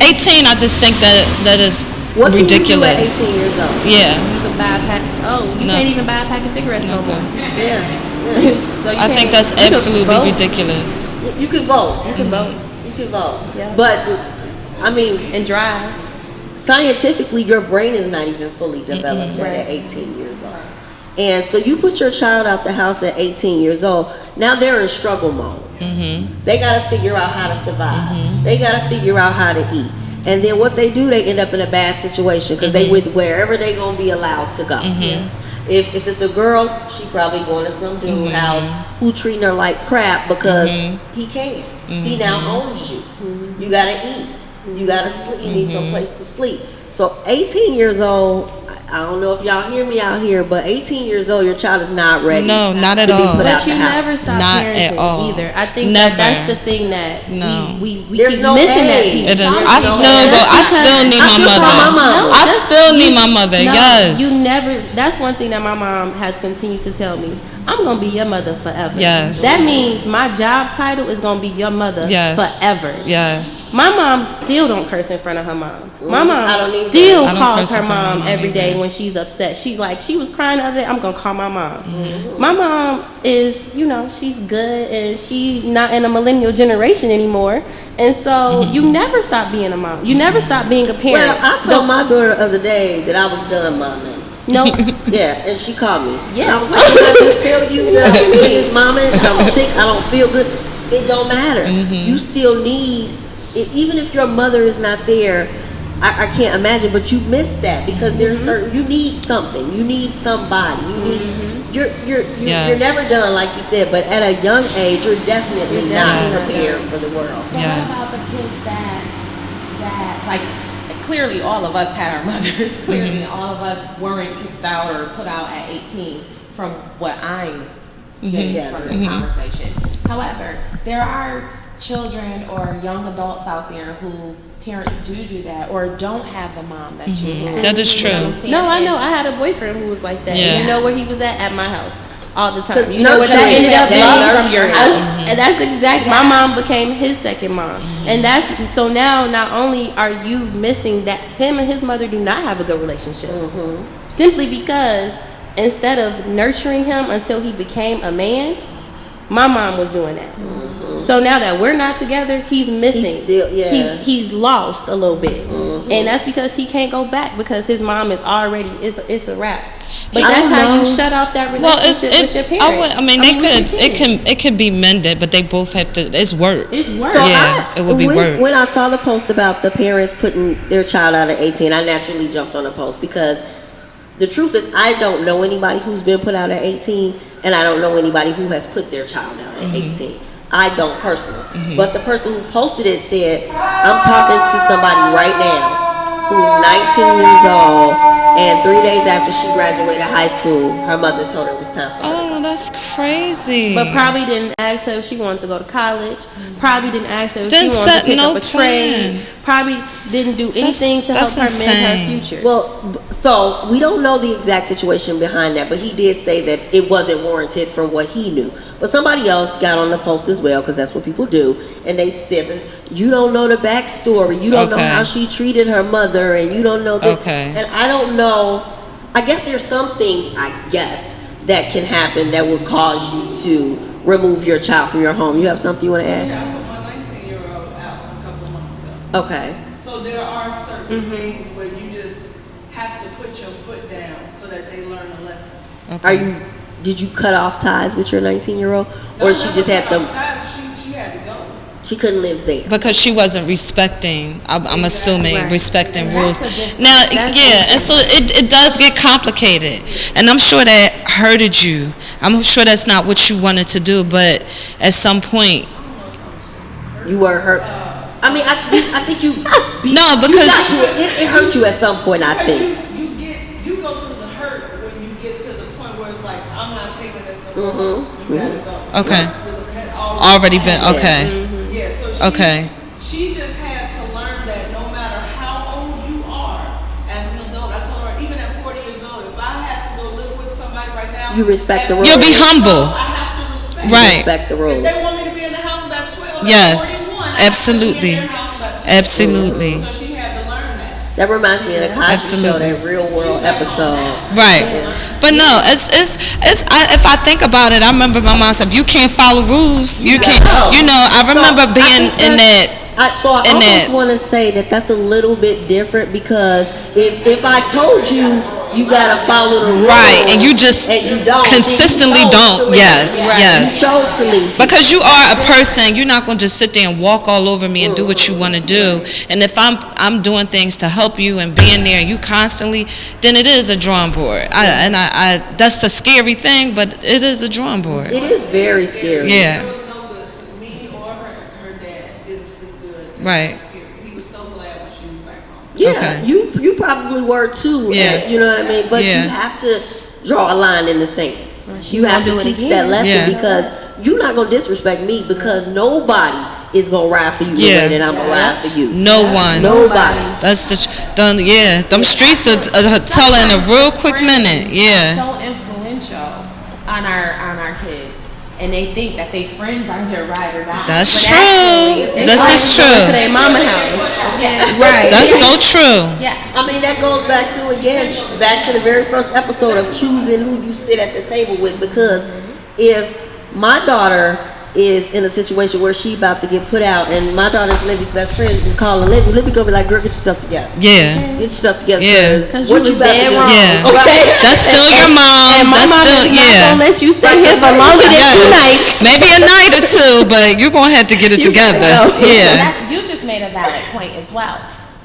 18, I just think that is What can ridiculous. you do at 18 years old? Yeah. You can buy a pack. Oh, you No. can't even buy a pack of cigarettes no more. Yeah. So you I think can't- that's you can absolutely vote. ridiculous. You can vote. You can vote You can vote. Yeah. But, I mean, and drive. scientifically, your brain is not even fully developed yet at 18 years old. And so you put your child out the house at 18 years old. Now they're in struggle mode. They got to figure out how to survive. They got to figure out how to eat. And then what they do, they end up in a bad situation because they with wherever they gonna be allowed to go. If it's a girl, she probably going to some dude house who treating her like crap because he can. He now owns you. You gotta eat. You gotta sleep. You need some place to sleep. So 18 years old, I don't know if y'all hear me out here, but 18 years old, your child is not ready. No, not at to be all. put out But you the house. never stop Not parenting at all. either. I think Never. that's the thing that No. we There's keep no missing that age. piece. It is. There's I no still age. go. I still need my still call my mother. mama. I still need my mother. No, Yes. you never. That's one thing that my mom has continued to tell me. I'm gonna be your mother forever. Yes. That means my job title is gonna be your mother Yes. forever. Yes. My mom still don't curse in front of her mom. My I don't mom either. still I don't calls curse her in front of mom my mom every day either. when she's upset. She's like, she was crying the other day, I'm gonna call my mom. My mom is, she's good and she's not in a millennial generation anymore. And so you never stop being a mom. You never stop being a parent. Well, I told my daughter the other day that I was done momming. No. Yeah, and she called me. Yeah. And I was like, did I just tell you that I was finished momming? I'm sick. I don't feel good. It don't matter. You still need, even if your mother is not there, I can't imagine, but you miss that because there's certain, you need something. You need somebody. You need, you're never done, like you said, but at a young age, you're definitely not prepared for the world. Yes. What about the kids that like clearly all of us had our mothers. Clearly all of us weren't kicked out or put out at 18 from what I'm getting from this conversation. However, there are children or young adults out there who parents do that or don't have the mom that you had. That is true. You know what I'm saying? No, I know. I had a boyfriend who was like that. Yeah. And you know where he was at my house all the time. 'Cause You know where that nurturing, ended up that being from your nurturing. house. And that's exactly, my mom became his second mom. And that's, so now not only are you missing that, him and his mother do not have a good relationship. Simply because instead of nurturing him until he became a man, my mom was doing that. Mm-hmm. So now that we're not together, he's missing. He's lost a little bit, and that's because he can't go back because his mom is already it's a wrap. But that's how you shut off that relationship with your parents. It could be mended, but they both have to. It's work. So it would be work. When I saw the post about the parents putting their child out at 18, I naturally jumped on the post because the truth is I don't know anybody who's been put out at 18, and I don't know anybody who has put their child out at 18. I don't personally. But the person who posted it said, I'm talking to somebody right now who's 19 years old, and 3 days after she graduated high school, her mother told her it was time for her to go. That's crazy. But probably didn't ask her if she wanted to go to college. Probably didn't ask her if she wanted to pick up a trade. Probably didn't do anything to help her mend her future. Well, so we don't know the exact situation behind that, but he did say that it wasn't warranted from what he knew. But somebody else got on the post as well, because that's what people do, and they said that you don't know the backstory, you don't know how she treated her mother, and you don't know this. And I don't know. I guess there's some things that can happen that would cause you to remove your child from your home. You have something you want to add? Yeah, I put my 19-year-old out a couple months ago. Okay. So there are certain things where you just have to put your foot down so that they learn a lesson. Did you cut off ties with your 19-year-old, No, or she just had them? She had to go. She couldn't live there because she wasn't respecting. I'm assuming respecting rules. Now, and so it does get complicated, and I'm sure that hurted you. I'm sure that's not what you wanted to do, but at some point, you were hurt. I mean, I think you. No, because it hurt you at some point. I think. You go through the hurt when you get to the point where it's like, I'm not taking this no more. You gotta go. Okay. Already been okay. Yeah, so she just had to learn that no matter how old you are as an adult, I told her, even at 40 years old, if I had to go live with somebody right now, you respect the rules. You'll be humble. I have to respect. Respect the rules. If they want me to be in the house by 12, yes, 41, absolutely, absolutely. So she had to learn that. That reminds me of the Cosby Show, that Real World episode. Right. But no, if I think about it, I remember my mom said, if you can't follow rules, you can't, I remember being in that. I almost want to say that that's a little bit different, because if I told you, you gotta follow the rules, right, and you just consistently don't. Yes. You chose to leave. Because you are a person, you're not going to just sit there and walk all over me and do what you want to do. And if I'm doing things to help you and being there, and you constantly, then it is a drawing board. I that's a scary thing, but it is a drawing board. It is very scary. Yeah. There was no good. So me or her dad didn't sleep good. Right. He was so glad when she was back home. Yeah, you probably were too. Yeah. You know what I mean? But you have to draw a line in the sand. You have to teach that lesson, because you're not going to disrespect me, because nobody is going to ride for you the way that I'm going to ride for you. No one. Nobody. That's them streets are telling a real quick minute. Yeah. So influential on our kids. And they think that their friends are their ride or die. That's true. This is true. To their mama house. Right. That's so true. Yeah. I mean, that goes back to the very first episode of choosing who you sit at the table with. Because if my daughter is in a situation where she about to get put out, and my daughter's Libby's best friend, we call her Libby gonna be like, girl, get yourself together. Yeah. Get yourself together. Yeah. Because what you about to do? Yeah. Okay. That's still your mom. And my That's mom still is not gonna let you stay here for longer than 2 nights. Maybe a night or two, but you're gonna have to get it together. Yeah. You just made a valid point as well.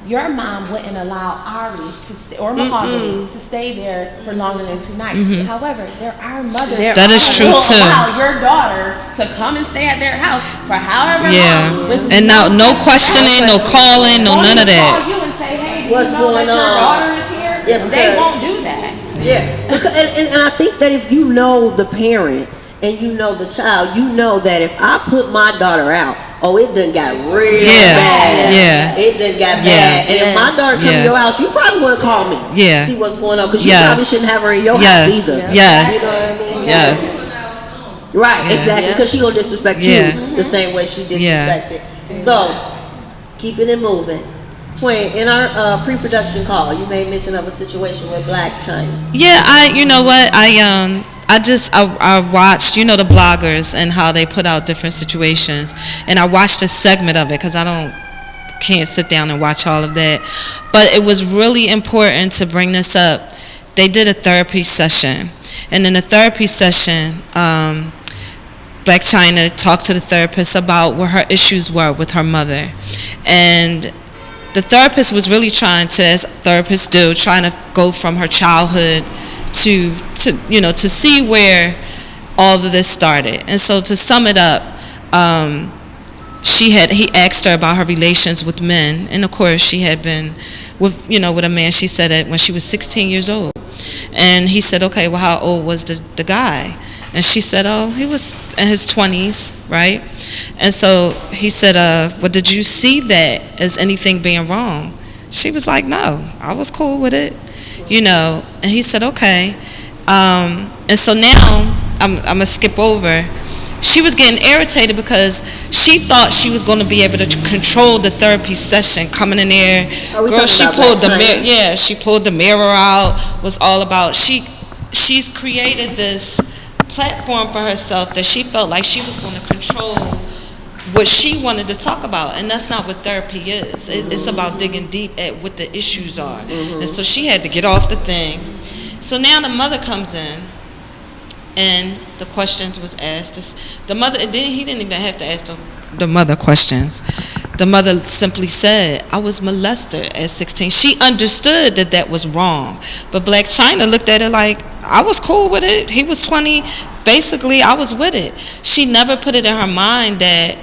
Your mom wouldn't allow Ari or Mahogany to stay there for longer than 2 nights. However, there are mothers that is true will too. allow your daughter to come and stay at their house for however long. With And no questioning, no calling, no none of that. Call you and say, hey, What's going your on? daughter is here? They won't do that. Yeah. Because, and I think that if you know the parent and you know the child, you know that if I put my daughter out, it done got real bad. Yeah. It done got bad. And if my daughter come to your house, you probably want to call me. Yeah. See what's going on. Because you probably shouldn't have her in your house either. Yes. You know what I mean? Yes. Right, exactly. Because she gonna disrespect you the same way she disrespected. So, keeping it moving. Twain, in our pre-production call, you made mention of a situation with Blac Chyna. Yeah, you know what? I watched, you know, the bloggers and how they put out different situations, and I watched a segment of it because can't sit down and watch all of that. But it was really important to bring this up. They did a therapy session, and in the therapy session, Blac Chyna talked to the therapist about what her issues were with her mother, and the therapist was really trying to, as therapists do, trying to go from her childhood to see where all of this started. And so to sum it up, he asked her about her relations with men, and of course she had been with a man. She said that when she was 16 years old, and he said, okay, well, how old was the guy? And she said, oh, he was in his 20s, right? And so he said, well, did you see that as anything being wrong? She was like, no, I was cool with it, And he said, okay. And so now I'm gonna skip over. She was getting irritated because she thought she was going to be able to control the therapy session coming in there. Girl, she pulled the mirror. Yeah, she pulled the mirror out. Was all about she's created this platform for herself that she felt like she was going to control what she wanted to talk about, and that's not what therapy is. It's about digging deep at what the issues are. And so she had to get off the thing. So now the mother comes in, and the questions was asked. The mother, he didn't even have to ask the mother questions. The mother simply said, I was molested at 16. She understood that was wrong. But Blac Chyna looked at it like, I was cool with it. He was 20. Basically, I was with it. She never put it in her mind that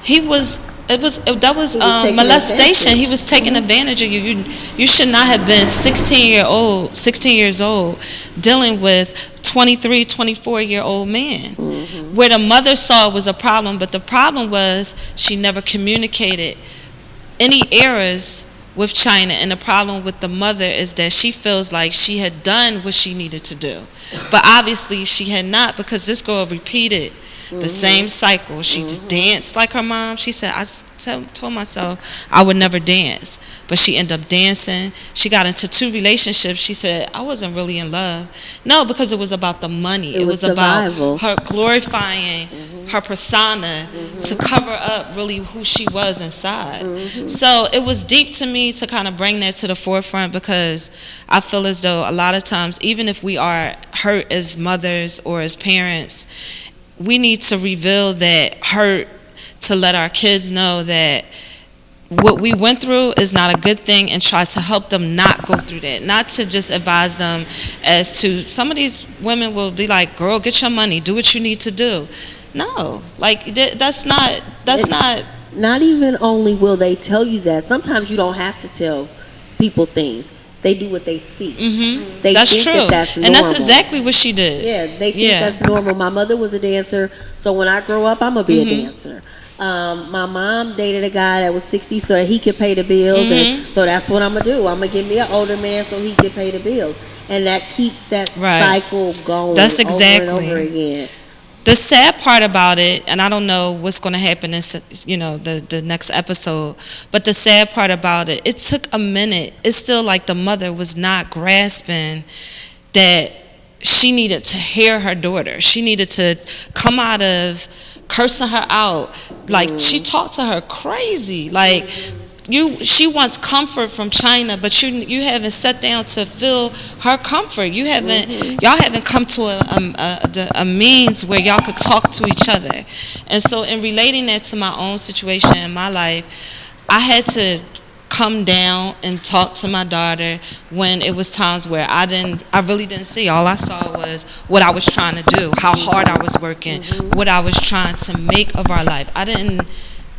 that was molestation. He was taking advantage of you. You should not have been 16 years old dealing with 23, 24-year-old man. Where the mother saw was a problem, but the problem was she never communicated any errors with Chyna, and the problem with the mother is that she feels like she had done what she needed to do. But obviously she had not, because this girl repeated the same cycle. She danced like her mom. She said, I told myself I would never dance. But she ended up dancing. She got into 2 relationships. She said, I wasn't really in love. No, because it was about the money. It was survival. About her glorifying her persona to cover up really who she was inside. So it was deep to me to kind of bring that to the forefront, because I feel as though a lot of times, even if we are hurt as mothers or as parents, we need to reveal that hurt to let our kids know that what we went through is not a good thing, and try to help them not go through that. Not to just advise them as to, some of these women will be like, girl, get your money, do what you need to do. No, like that's not. Not even only will they tell you that, sometimes you don't have to tell people things. They do what they see. They that's think true. That's normal. And that's exactly what she did. Yeah, they think that's normal. My mother was a dancer, so when I grow up, I'm going to be a dancer. My mom dated a guy that was 60 so that he could pay the bills, and so that's what I'm going to do. I'm going to get me an older man so he can pay the bills. And that keeps that cycle going. That's exactly. Over and over again. The sad part about it, and I don't know what's going to happen in the next episode, but the sad part about it, it took a minute. It's still like the mother was not grasping that she needed to hear her daughter. She needed to come out of cursing her out. Like, she talked to her crazy. Like, she wants comfort from Chyna, but you haven't sat down to feel her comfort. You haven't, y'all haven't come to a means where y'all could talk to each other. And so, in relating that to my own situation in my life, I had to come down and talk to my daughter when it was times where I really didn't see. All I saw was what I was trying to do, how hard I was working, what I was trying to make of our life. I didn't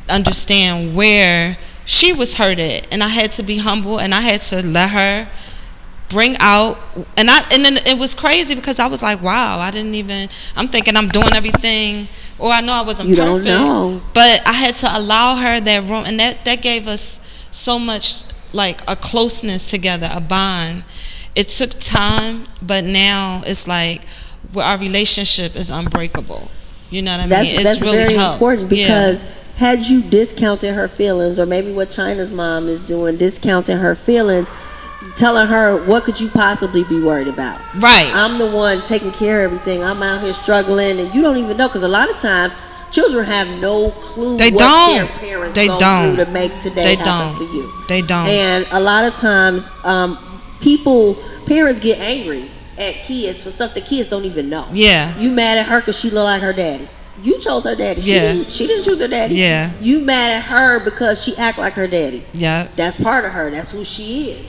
understand where she was hurt at, and I had to be humble, and I had to let her bring out, and then it was crazy because I was like, wow, I'm thinking I'm doing everything, or I know I wasn't perfect, but I had to allow her that room, and that gave us so much, like, a closeness together, a bond. It took time, but now it's like our relationship is unbreakable. You know what I mean? That's really very important, because had you discounted her feelings, or maybe what Chyna's mom is doing, discounting her feelings, telling her, what could you possibly be worried about? Right. I'm the one taking care of everything. I'm out here struggling, and you don't even know, because a lot of times children have no clue They what don't. their parents They go don't. through to make today They happen don't. for you. They don't. And a lot of times, parents get angry at kids for stuff that kids don't even know. Yeah. You mad at her because she look like her daddy. You chose her daddy. Yeah. She didn't choose her daddy. Yeah. You mad at her because she act like her daddy. Yeah. That's part of her. That's who she is.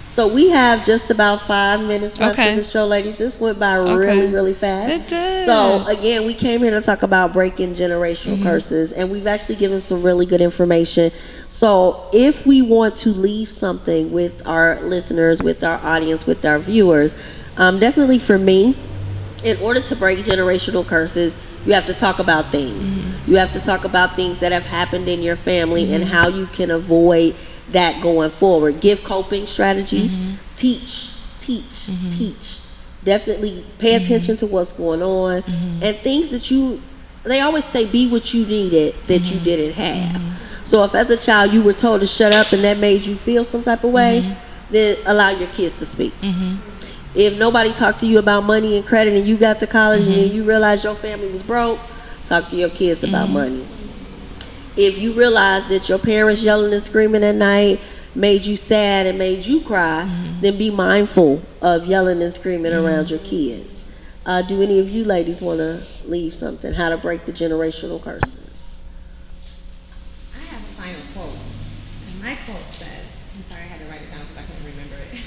So we have just about 5 minutes left Okay. of the show, ladies. This went by Okay. really, really fast. It did. So again, we came here to talk about breaking generational curses, and we've actually given some really good information. So if we want to leave something with our listeners, with our audience, with our viewers, definitely for me, in order to break generational curses, you have to talk about things. You have to talk about things that have happened in your family and how you can avoid that going forward. Give coping strategies. Teach. Definitely pay attention to what's going on and things that they always say, be what you needed that you didn't have. So if as a child you were told to shut up and that made you feel some type of way, then allow your kids to speak. If nobody talked to you about money and credit and you got to college and then you realized your family was broke, talk to your kids about money. If you realize that your parents yelling and screaming at night made you sad and made you cry, then be mindful of yelling and screaming around your kids. Do any of you ladies want to leave something? How to break the generational curses? I have a final quote. And my quote says, I'm sorry, I had to write it down because I couldn't remember it.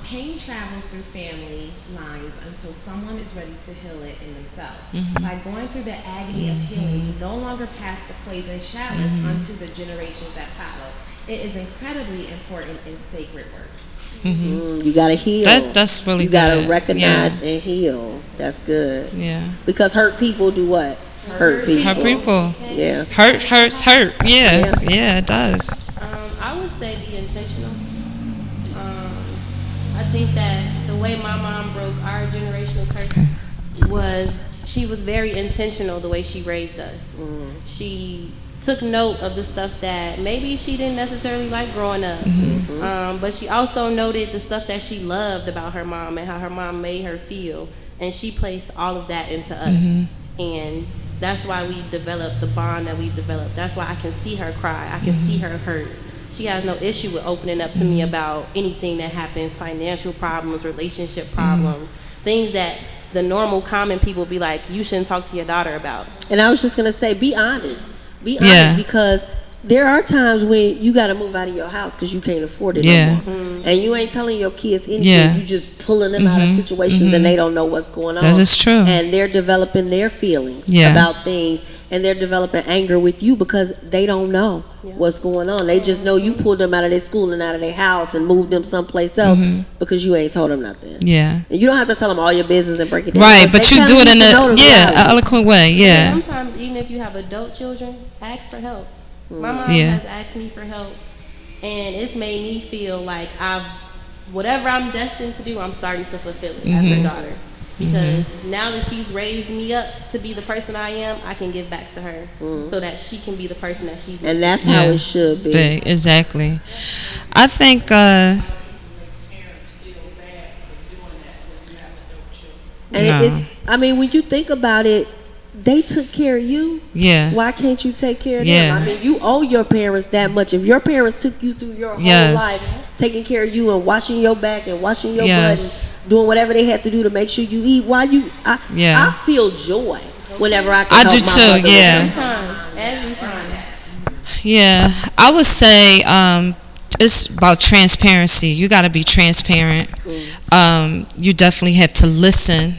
Pain travels through family lines until someone is ready to heal it in themselves. By going through the agony of healing, you no longer pass the poison chalice onto the generations that follow. It is incredibly important in sacred work. You gotta heal. That's really you gotta good. recognize and heal. That's good. Yeah. Because hurt people do what? Hurt people. Hurt people. Yeah. Hurt hurts hurt. Yeah. Yeah, it does. I would say be intentional. I think that the way my mom broke our generational curse was she was very intentional the way she raised us. She took note of the stuff that maybe she didn't necessarily like growing up, but she also noted the stuff that she loved about her mom and how her mom made her feel, and she placed all of that into us. And that's why we developed the bond that we've developed. That's why I can see her cry. I can see her hurt. She has no issue with opening up to me about anything that happens, financial problems, relationship problems, things that the normal common people be like, you shouldn't talk to your daughter about. And I was just gonna say, be honest. Be honest, because there are times when you got to move out of your house because you can't afford it no more. And you ain't telling your kids anything. You just pulling them out of situations and they don't know what's going on. That is true. And they're developing their feelings about things, and they're developing anger with you because they don't know what's going on. They just know you pulled them out of their school and out of their house and moved them someplace else because you ain't told them nothing. Yeah. And you don't have to tell them all your business and break it down. Right, but you do it in an eloquent way. Yeah. Sometimes even if you have adult children, ask for help. My mom has asked me for help, and it's made me feel like whatever I'm destined to do, I'm starting to fulfill it as her daughter. Because now that she's raised me up to be the person I am, I can give back to her so that she can be the person that she's. And that's how it should be. Exactly. I think. And it's, I mean, when you think about it, they took care of you. Yeah. Why can't you take care of Yeah. them? I mean, you owe your parents that much. If your parents took you through your whole life, taking care of you and washing your back and washing your butt and doing whatever they had to do to make sure you eat, I feel joy whenever I can help do my too. mother. Every time. Yeah, I would say it's about transparency. You got to be transparent. You definitely have to listen.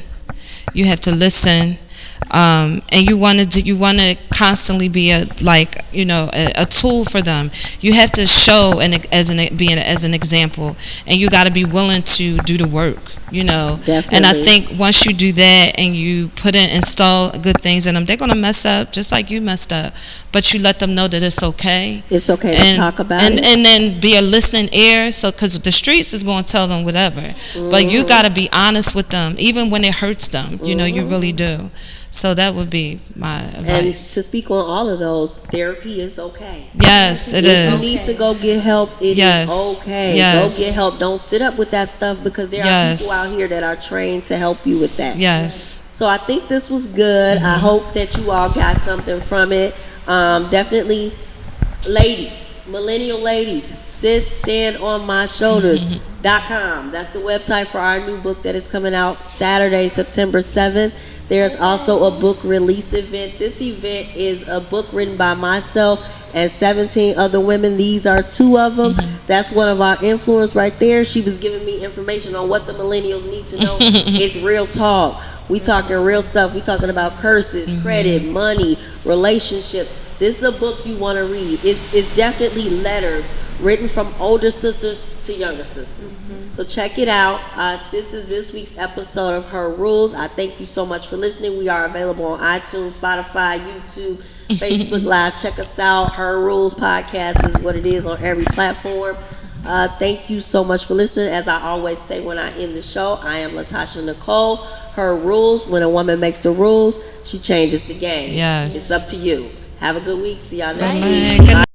You have to listen. And you want to constantly be a tool for them. You have to show as an example, and you got to be willing to do the work. Definitely. And I think once you do that and you install good things in them, they're gonna mess up just like you messed up. But you let them know that it's okay. It's okay to talk about it, and then be a listening ear. So because the streets is gonna tell them whatever, but you got to be honest with them, even when it hurts them. You really do. So that would be my And advice. to speak on all of those, therapy is okay. Yes, it If you is. need to go get help, it Yes. is okay. Yes. Go get help. Don't sit up with that stuff because there are people Yes. out here that are trained to help you with that. Yes. So I think this was good. I hope that you all got something from it. Definitely, ladies, millennial ladies, sisstandonmyshoulders.com. That's the website for our new book that is coming out Saturday, September 7th. There's also a book release event. This event is a book written by myself and 17 other women. These are 2 of them. That's one of our influencers right there. She was giving me information on what the millennials need to know. It's real talk. We talking real stuff. We talking about curses, credit, money, relationships. This is a book you want to read. It's definitely letters written from older sisters to younger sisters. So check it out. This is this week's episode of Her Rules. I thank you so much for listening. We are available on iTunes, Spotify, YouTube, Facebook Live. Check us out. Her Rules podcast is what it is on every platform. Thank you so much for listening. As I always say when I end the show, I am Nicole. Her rules, when a woman makes the rules, she changes the game. Yes. It's up to you. Have a good week. See y'all next Good week. night. Good Bye.